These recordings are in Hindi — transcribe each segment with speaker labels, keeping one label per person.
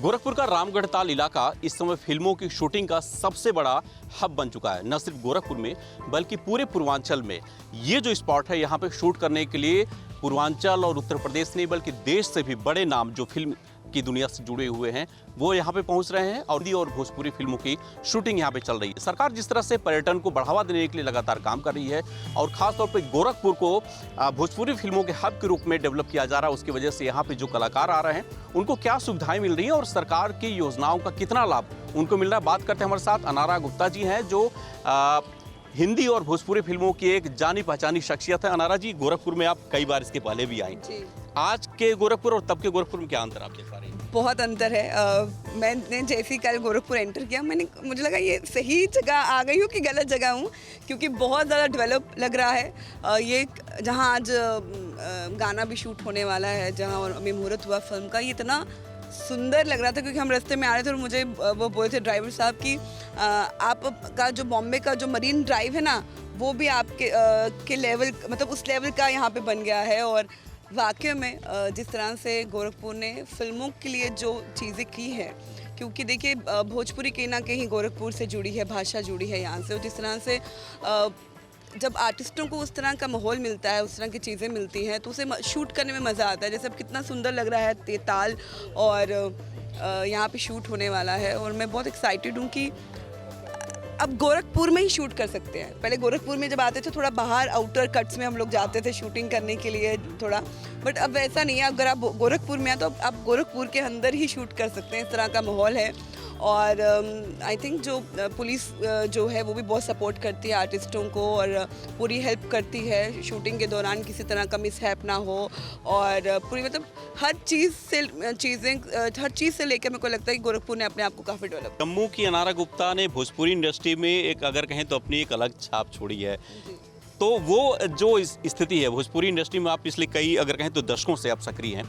Speaker 1: गोरखपुर का रामगढ़ ताल इलाका इस समय फिल्मों की शूटिंग का सबसे बड़ा हब बन चुका है। न सिर्फ गोरखपुर में बल्कि पूरे पूर्वांचल में ये जो स्पॉट है, यहाँ पे शूट करने के लिए पूर्वांचल और उत्तर प्रदेश नहीं बल्कि देश से भी बड़े नाम जो फिल्म की दुनिया से जुड़े हुए हैं वो यहाँ पे पहुँच रहे हैं और भोजपुरी फिल्मों की शूटिंग यहाँ पे चल रही है। सरकार जिस तरह से पर्यटन को बढ़ावा देने के लिए लगातार काम कर रही है और खासतौर पे गोरखपुर को भोजपुरी फिल्मों के हब के रूप में डेवलप किया जा रहा है, उसकी वजह से यहाँ पे जो कलाकार आ रहे हैं उनको क्या सुविधाएं मिल रही हैं और सरकार की योजनाओं का कितना लाभ उनको मिल रहा है। बात करते हैं, हमारे साथ अनारा गुप्ता जी हैं जो हिंदी और भोजपुरी फिल्मों की एक जानी पहचानी शख्सियत है। अनारा जी, गोरखपुर में आप कई बार इसके पहले भी आई, आज के गोरखपुर और तब के गोरखपुर में क्या अंतर आप देख पा रहे हैं?
Speaker 2: बहुत अंतर है। मैंने जैसे ही कल गोरखपुर एंटर किया मुझे लगा ये सही जगह आ गई हूँ कि गलत जगह हूँ, क्योंकि बहुत ज़्यादा डेवलप लग रहा है। ये जहाँ आज गाना भी शूट होने वाला है, जहाँ अभी मुहूर्त हुआ फिल्म का, ये इतना सुंदर लग रहा था क्योंकि हम रास्ते में आ रहे थे और मुझे वो बोले थे ड्राइवर साहब कि आपका जो बॉम्बे का जो मरीन ड्राइव है ना, वो भी आपके के लेवल, मतलब उस लेवल का यहाँ पे बन गया है। और वाकई में जिस तरह से गोरखपुर ने फिल्मों के लिए जो चीज़ें की हैं, क्योंकि देखिए भोजपुरी कहीं ना कहीं गोरखपुर से जुड़ी है, भाषा जुड़ी है यहाँ से, और जिस तरह से जब आर्टिस्टों को उस तरह का माहौल मिलता है, उस तरह की चीज़ें मिलती हैं, तो उसे शूट करने में मज़ा आता है। जैसे अब कितना सुंदर लग रहा है ये ताल, और यहाँ पे शूट होने वाला है और मैं बहुत एक्साइटेड हूँ कि अब गोरखपुर में ही शूट कर सकते हैं। पहले गोरखपुर में जब आते थे थोड़ा बाहर आउटर कट्स में हम लोग जाते थे शूटिंग करने के लिए थोड़ा, बट अब वैसा नहीं है। अगर आप गोरखपुर में हैं तो आप गोरखपुर के अंदर ही शूट कर सकते हैं, इस तरह का माहौल है। और आई थिंक जो पुलिस जो है वो भी बहुत सपोर्ट करती है आर्टिस्टों को और पूरी हेल्प करती है शूटिंग के दौरान, किसी तरह का मिसहैप ना हो, और पूरी मतलब हर चीज़ से लेकर मेरे को लगता है कि गोरखपुर ने अपने आप को काफ़ी डेवलप।
Speaker 1: जम्मू की अनारा गुप्ता ने भोजपुरी इंडस्ट्री में एक अगर कहें तो अपनी एक अलग छाप छोड़ी है, तो वो जो स्थिति है भोजपुरी इंडस्ट्री में, आप पिछले कई अगर कहें तो दशकों से आप सक्रिय हैं,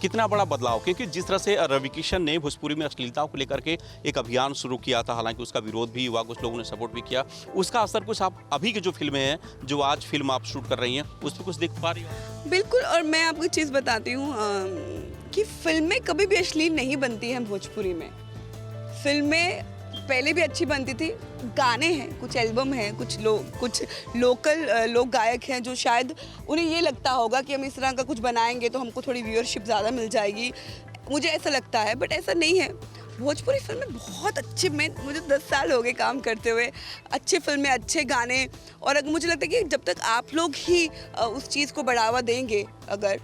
Speaker 1: कितना बड़ा बदलाव? क्योंकि जिस तरह से रवि किशन ने भोजपुरी में अश्लीलता को लेकर के एक अभियान शुरू किया था, हालांकि उसका विरोध भी हुआ, कुछ लोगों ने सपोर्ट भी किया, उसका असर कुछ आप अभी की जो फिल्में हैं, जो आज फिल्म आप शूट कर रही हैं, उस पर कुछ देख पा रही हो?
Speaker 2: बिल्कुल। और मैं आपको एक चीज़ बताती हूँ कि फिल्में कभी भी अश्लील नहीं बनती हैं भोजपुरी में। फिल्में पहले भी अच्छी बनती थी, गाने हैं, कुछ एल्बम हैं, कुछ लोकल लोग गायक हैं जो शायद उन्हें ये लगता होगा कि हम इस तरह का कुछ बनाएंगे तो हमको थोड़ी व्यूअरशिप ज़्यादा मिल जाएगी, मुझे ऐसा लगता है, बट ऐसा नहीं है। भोजपुरी फिल्में बहुत अच्छी, मुझे 10 साल हो गए काम करते हुए, अच्छी फिल्में, अच्छे गाने। और अगर मुझे लगता है कि जब तक आप लोग ही उस चीज़ को बढ़ावा देंगे, अगर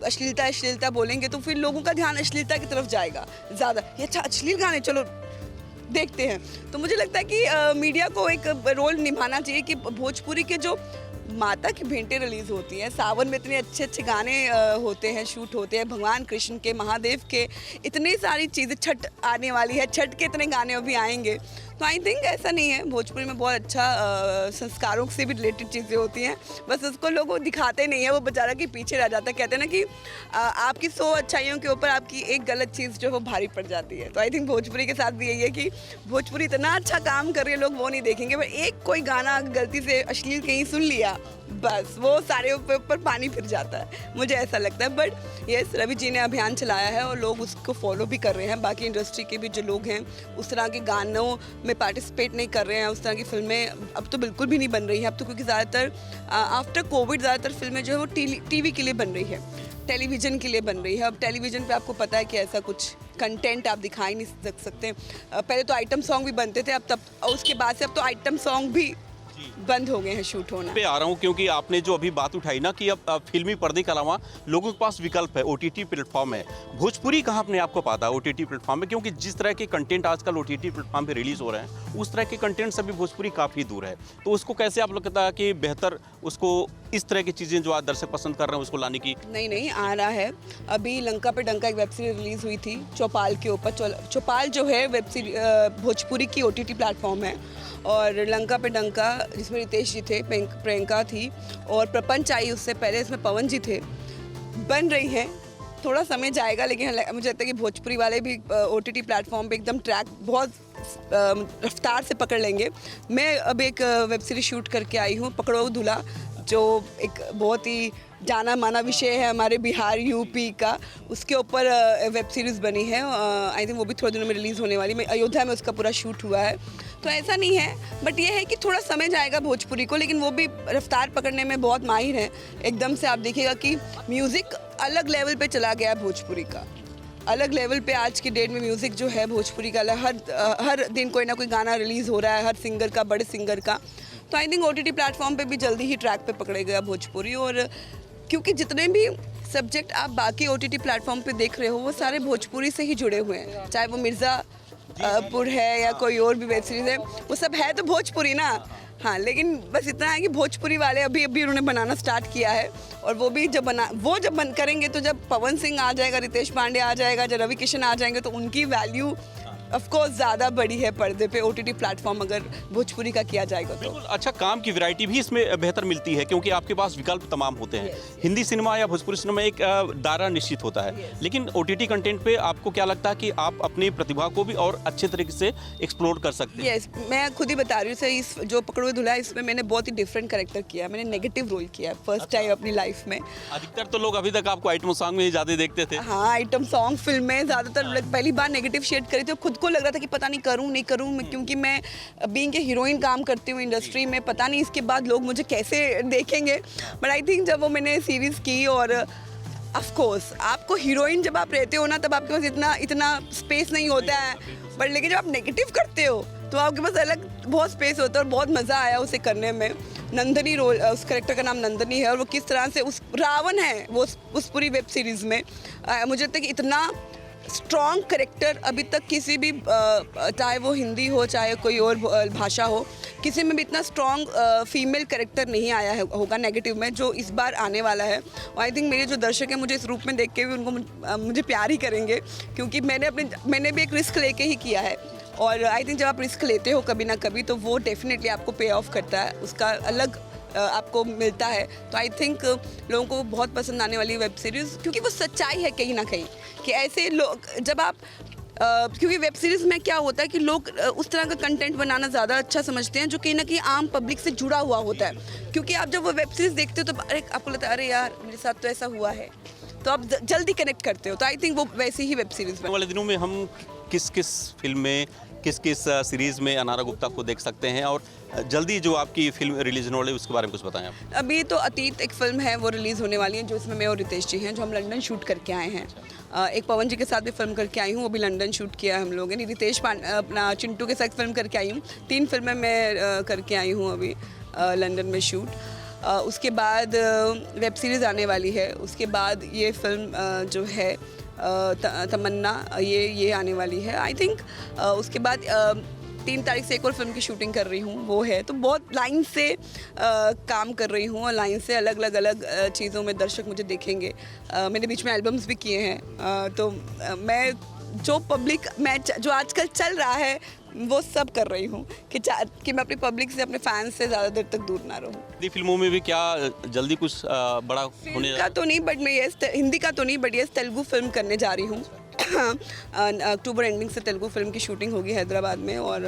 Speaker 2: अश्लीलता बोलेंगे तो फिर लोगों का ध्यान अश्लीलता की तरफ जाएगा ज़्यादा। ये अच्छा अश्लील गाने चलो देखते हैं। तो मुझे लगता है कि मीडिया को एक रोल निभाना चाहिए कि भोजपुरी के जो माता की भेंटें रिलीज़ होती हैं, सावन में इतने अच्छे अच्छे गाने होते हैं, शूट होते हैं, भगवान कृष्ण के, महादेव के, इतनी सारी चीज़ें, छठ आने वाली है, छठ के इतने गाने अभी आएंगे। तो आई थिंक ऐसा नहीं है, भोजपुरी में बहुत अच्छा संस्कारों से भी रिलेटेड चीज़ें होती हैं, बस उसको लोग दिखाते नहीं है, वो बेचारा कि पीछे रह जाता है। कहते हैं ना कि आपकी 100 अच्छाइयों के ऊपर आपकी एक गलत चीज़ जो है वो भारी पड़ जाती है। तो आई थिंक भोजपुरी के साथ भी यही है कि भोजपुरी इतना अच्छा काम कर रही है, लोग वो नहीं देखेंगे, बट एक कोई गाना गलती से अश्लील कहीं सुन लिया, बस वो सारे ऊपर पानी फिर जाता है, मुझे ऐसा लगता है। बट यस, रवि जी ने अभियान चलाया है और लोग उसको फॉलो भी कर रहे हैं। बाकी इंडस्ट्री के भी जो लोग हैं उस तरह के गानों में पार्टिसिपेट नहीं कर रहे हैं, उस तरह की फिल्में अब तो बिल्कुल भी नहीं बन रही हैं अब तो, क्योंकि ज़्यादातर आफ्टर कोविड ज़्यादातर फिल्में जो है वो टीवी के लिए बन रही है, टेलीविज़न के लिए बन रही है। अब टेलीविज़न पे आपको पता है कि ऐसा कुछ कंटेंट आप दिखा ही नहीं सकते। पहले तो आइटम सॉन्ग भी बनते थे, अब उसके बाद से अब तो आइटम सॉन्ग भी बंद हो गए हैं शूट होना।
Speaker 1: पे आ रहा हूँ क्योंकि आपने जो अभी बात उठाई ना कि अब फिल्मी पर्दे के अलावा लोगों के पास विकल्प है, ओटीटी प्लेटफॉर्म है। भोजपुरी कहाँ अपने आप को पाता है ओटीटी प्लेटफॉर्म में? क्योंकि जिस तरह के कंटेंट आजकल ओटीटी प्लेटफॉर्म पे रिलीज हो रहे हैं, उस तरह के कंटेंट से भी भोजपुरी काफ़ी दूर है। तो उसको कैसे आप लोग कहता है कि बेहतर उसको इस तरह की चीज़ें जो आज दर्शक पसंद कर रहे हैं उसको लाने की?
Speaker 2: नहीं आ रहा है। अभी लंका पे डंका एक वेब सीरीज रिलीज हुई थी चौपाल के ऊपर। चौपाल जो है वेब सीरीज भोजपुरी की ओटीटी प्लेटफॉर्म है, और लंका पे डंका जिसमें रितेश जी थे, प्रियंका थी और प्रपंच आई उससे पहले, इसमें पवन जी थे, बन रही हैं। थोड़ा समय जाएगा, लेकिन मुझे लगता है कि भोजपुरी वाले भी ओटीटी प्लेटफॉर्म पे एकदम ट्रैक बहुत रफ्तार से पकड़ लेंगे। मैं अब एक वेब सीरीज शूट करके आई हूँ, पकड़ो दूल्हा, जो एक बहुत ही जाना माना विषय है हमारे बिहार यूपी का, उसके ऊपर वेब सीरीज़ बनी है। आई थिंक वो भी थोड़े दिनों में रिलीज़ होने वाली। मैं अयोध्या में उसका पूरा शूट हुआ है, तो ऐसा नहीं है, बट ये है कि थोड़ा समय जाएगा भोजपुरी को, लेकिन वो भी रफ्तार पकड़ने में बहुत माहिर हैं। एकदम से आप देखिएगा कि म्यूज़िक अलग लेवल पे चला गया है भोजपुरी का, अलग लेवल पे आज की डेट में म्यूज़िक जो है भोजपुरी का हर दिन कोई ना कोई गाना रिलीज़ हो रहा है, हर सिंगर का, बड़े सिंगर का। तो आई थिंक OTT प्लेटफॉर्म पे भी जल्दी ही ट्रैक पे पकड़ेगा भोजपुरी। और क्योंकि जितने भी सब्जेक्ट आप बाकी OTT प्लेटफॉर्म पे देख रहे हो वो सारे भोजपुरी से ही जुड़े हुए हैं, चाहे वो मिर्ज़ापुर है या कोई और भी वेब सीरीज़ है, वो सब है तो भोजपुरी ना। हाँ, लेकिन बस इतना है कि भोजपुरी वाले अभी उन्होंने बनाना स्टार्ट किया है, और वो भी जब बंद करेंगे तो जब पवन सिंह आ जाएगा, रितेश पांडे आ जाएगा, जब रवि किशन आ जाएंगे तो उनकी वैल्यू ऑफ कोर्स ज़्यादा बड़ी है पर्दे पे OTT प्लेटफॉर्म अगर भोजपुरी का किया जाएगा तो।
Speaker 1: बिल्कुल, अच्छा काम की वैरायटी भी इसमें बेहतर मिलती है क्योंकि आपके पास विकल्प तमाम होते हैं। हिंदी सिनेमा या भोजपुरी सिनेमा एक दायरा निश्चित होता है, लेकिन OTT कंटेंट पे आपको क्या लगता है कि आप अपनी प्रतिभा को भी और अच्छे तरीके से एक्सप्लोर कर सकते हैं?
Speaker 2: यस, मैं खुद ही बता रही हूँ सर, इस जो पकड़ो धुला है इसमें मैंने बहुत ही डिफरेंट कैरेक्टर किया है, मैंने नेगेटिव रोल किया है फर्स्ट टाइम अपनी लाइफ में।
Speaker 1: अधिकतर तो लोग अभी तक आपको आइटम सॉन्ग में ही ज़्यादा देखते थे।
Speaker 2: हाँ, आइटम सॉन्ग फिल्म में ज़्यादातर पहली बार नेगेटिव शेड करी थी, खुद को लग रहा था कि पता नहीं नहीं करूं क्योंकि मैं बीइंग ए हीरोइन काम करती हूँ इंडस्ट्री में, पता नहीं इसके बाद लोग मुझे कैसे देखेंगे। बट आई थिंक जब वो मैंने सीरीज़ की, और ऑफ कोर्स आपको हीरोइन जब आप रहते हो ना तब आपके पास इतना स्पेस नहीं होता है, बट लेकिन जब आप नेगेटिव करते हो तो आपके पास अलग बहुत स्पेस होता है, और बहुत मज़ा आया उसे करने में। नंदनी रोल, उस कैरेक्टर का नाम नंदनी है, और वो किस तरह से उस रावण है वो उस पूरी वेब सीरीज़ में। मुझे लगता है कि इतना स्ट्रॉन्ग करेक्टर अभी तक किसी भी चाहे वो हिंदी हो चाहे कोई और भाषा हो, किसी में भी इतना स्ट्रॉन्ग फीमेल करेक्टर नहीं आया है होगा नेगेटिव में, जो इस बार आने वाला है। और आई थिंक मेरे जो दर्शक हैं मुझे इस रूप में देख के भी उनको मुझे प्यार ही करेंगे, क्योंकि मैंने भी एक रिस्क लेके ही किया है। और आई थिंक जब आप रिस्क लेते हो कभी ना कभी तो वो डेफिनेटली आपको पे ऑफ करता है, उसका अलग आपको मिलता है। तो आई थिंक लोगों को बहुत पसंद आने वाली वेब सीरीज़, क्योंकि वो सच्चाई है कहीं ना कहीं कि ऐसे लोग जब आप क्योंकि वेब सीरीज़ में क्या होता है कि लोग उस तरह का कंटेंट बनाना ज़्यादा अच्छा समझते हैं जो कहीं ना कहीं आम पब्लिक से जुड़ा हुआ होता है। क्योंकि आप जब वो वेब सीरीज़ देखते हो तो अरे आपको लगता है अरे यार मेरे साथ तो ऐसा हुआ है, तो आप जल्दी कनेक्ट करते हो। तो आई थिंक वो वैसी ही वेब सीरीज़
Speaker 1: वाले दिनों में हम किस किस फिल्म में, किस किस सीरीज़ में अनारा गुप्ता को देख सकते हैं, और जल्दी जो आपकी फिल्म रिलीज होने वाली है उसके बारे में कुछ बताएं आप।
Speaker 2: अभी तो अतीत एक फ़िल्म है वो रिलीज़ होने वाली है, जो इसमें मैं और रितेश जी हैं, जो हम लंदन शूट करके आए हैं। एक पवन जी के साथ भी फिल्म करके आई हूँ, वो भी लंदन शूट किया है हम लोगों ने। रितेश अपना चिंटू के साथ फिल्म करके आई हूँ। 3 फिल्में मैं करके आई हूँ अभी लंदन में शूट। उसके बाद वेब सीरीज़ आने वाली है, उसके बाद ये फिल्म जो है तमन्ना ये आने वाली है आई थिंक। उसके बाद 3 तारीख से एक और फिल्म की शूटिंग कर रही हूँ, वो है। तो बहुत लाइन से काम कर रही हूँ, और लाइन से अलग अलग चीज़ों में दर्शक मुझे देखेंगे। मैंने बीच में एल्बम्स भी किए हैं, तो मैं जो पब्लिक जो आजकल चल रहा है वो सब कर रही हूँ कि मैं अपनी पब्लिक से, अपने फैंस से ज़्यादा देर तक दूर ना रहूँ।
Speaker 1: हिंदी फिल्मों में भी क्या जल्दी कुछ बड़ा होने
Speaker 2: का तो नहीं, बट मैं ये हिंदी का तो नहीं, बट ये तेलुगु फिल्म करने जा रही हूँ। अक्टूबर एंडिंग से तेलुगु फिल्म की शूटिंग होगी हैदराबाद में, और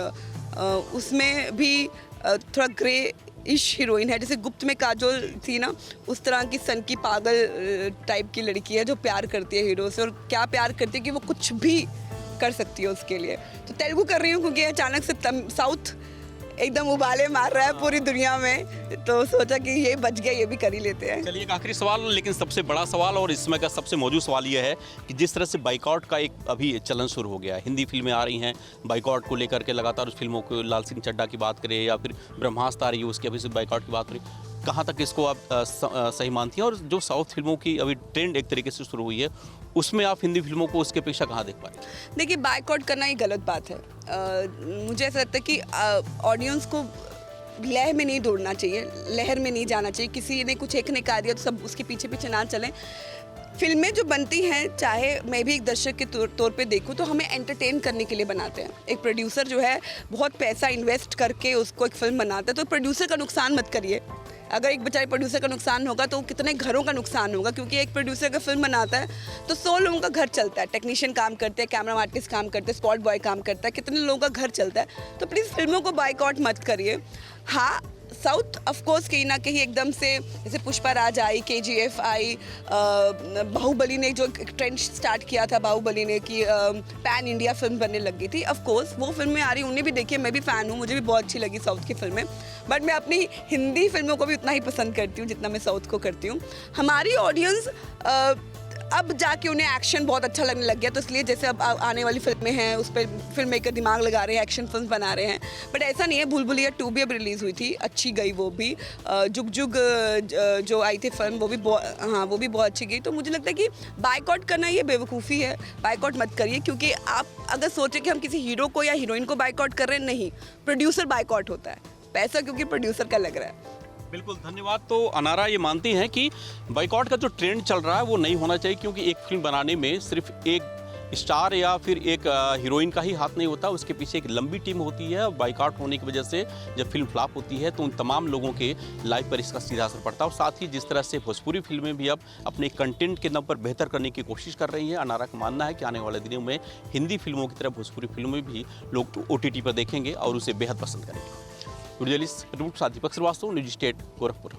Speaker 2: उसमें भी थोड़ा ग्रे इश हीरोइन है, जैसे गुप्त में काजोल थी ना, उस तरह की सन की पागल टाइप की लड़की है जो प्यार करती है हीरो से, और क्या प्यार करती है कि वो कुछ भी कर सकती है उसके लिए। तो तेलुगु कर रही हूँ क्योंकि अचानक से साउथ एकदम उबाले मार रहा है पूरी दुनिया में, तो सोचा कि ये बच गया, ये भी कर ही लेते हैं।
Speaker 1: चलिए एक आखिरी सवाल, लेकिन सबसे बड़ा सवाल और इस समय का सबसे मौजूद सवाल ये है कि जिस तरह से बाइकआउट का एक अभी चलन शुरू हो गया है, हिंदी फिल्में आ रही हैं बाइकआउट को लेकर के लगातार, उस फिल्मों को लाल सिंह चड्ढा की बात करें या फिर ब्रह्मास्त्र आ रही है उसकी अभी से बाइकआउट की बात करें, कहाँ तक इसको आप सही मानती हैं? और जो साउथ फिल्मों की अभी ट्रेंड एक तरीके से शुरू हुई है, उसमें आप हिंदी फिल्मों को उसके अपेक्षा कहाँ देख पाए?
Speaker 2: देखिए, बाइकआउट करना ही गलत बात है। मुझे ऐसा लगता है कि ऑडियंस को लहर में नहीं दौड़ना चाहिए, लहर में नहीं जाना चाहिए। किसी ने कुछ एक ने कहा दिया तो सब उसके पीछे पीछे ना चलें। फिल्में जो बनती हैं, चाहे मैं भी एक दर्शक के तौर पे देखूं, तो हमें एंटरटेन करने के लिए बनाते हैं। एक प्रोड्यूसर जो है बहुत पैसा इन्वेस्ट करके उसको एक फिल्म बनाता है, तो प्रोड्यूसर का नुकसान मत करिए। अगर एक बेचारे प्रोड्यूसर का नुकसान होगा तो कितने घरों का नुकसान होगा, क्योंकि एक प्रोड्यूसर अगर फिल्म बनाता है तो 100 लोगों का घर चलता है। टेक्नीशियन काम करते हैं, कैमरा आर्टिस्ट काम करते हैं, स्पॉट बॉय काम करता है, कितने लोगों का घर चलता है। तो प्लीज़ फिल्मों को बाइकआउट मत करिए। हाँ, साउथ ऑफ कोर्स कहीं ना कहीं एकदम से, जैसे पुष्पा राज आई, KGF आई, बाहुबली ने जो ट्रेंड स्टार्ट किया था, बाहुबली ने कि पैन इंडिया फिल्म बनने लग गई थी। ऑफ कोर्स वो फिल्में आ रही, उन्हें भी देखी, मैं भी फ़ैन हूँ, मुझे भी बहुत अच्छी लगी साउथ की फिल्में, बट मैं अपनी हिंदी फिल्मों को भी उतना ही पसंद करती हूँ जितना मैं साउथ को करती हूँ। हमारी ऑडियंस अब जाके उन्हें एक्शन बहुत अच्छा लगने लग गया, तो इसलिए जैसे अब आने वाली फिल्में हैं उस पर फिल्म मेकर दिमाग लगा रहे हैं, एक्शन फिल्म बना रहे हैं, बट ऐसा नहीं है। भूल भुलैया 2 भी अब रिलीज़ हुई थी, अच्छी गई वो भी। जुग जुग जो आई थी फिल्म, वो भी बहुत अच्छी गई। तो मुझे लगता है कि बायकॉट करना ये बेवकूफ़ी है, बायकॉट मत करिए, क्योंकि आप अगर सोचें कि हम किसी हीरो को या हीरोइन को बायकॉट कर रहे हैं, नहीं, प्रोड्यूसर बायकॉट होता है, पैसा क्योंकि प्रोड्यूसर का लग रहा है।
Speaker 1: बिल्कुल, धन्यवाद। तो अनारा ये मानती हैं कि बाइकॉट का जो ट्रेंड चल रहा है वो नहीं होना चाहिए, क्योंकि एक फिल्म बनाने में सिर्फ एक स्टार या फिर एक हीरोइन का ही हाथ नहीं होता, उसके पीछे एक लंबी टीम होती है। बाइकआउट होने की वजह से जब फिल्म फ्लॉप होती है तो उन तमाम लोगों के लाइफ पर इसका सीधा असर पड़ता है। और साथ ही जिस तरह से भोजपुरी फिल्में भी अब अपने कंटेंट के दम पर बेहतर करने की कोशिश कर रही हैं, अनारा का मानना है कि आने वाले दिनों में हिंदी फिल्मों की तरह भोजपुरी फिल्में भी लोग OTT पर देखेंगे और उसे बेहद पसंद करेंगे। वीडियो जर्नलिस्ट दीपक श्रीवास्तव, न्यूज स्टेट, गोरखपुर।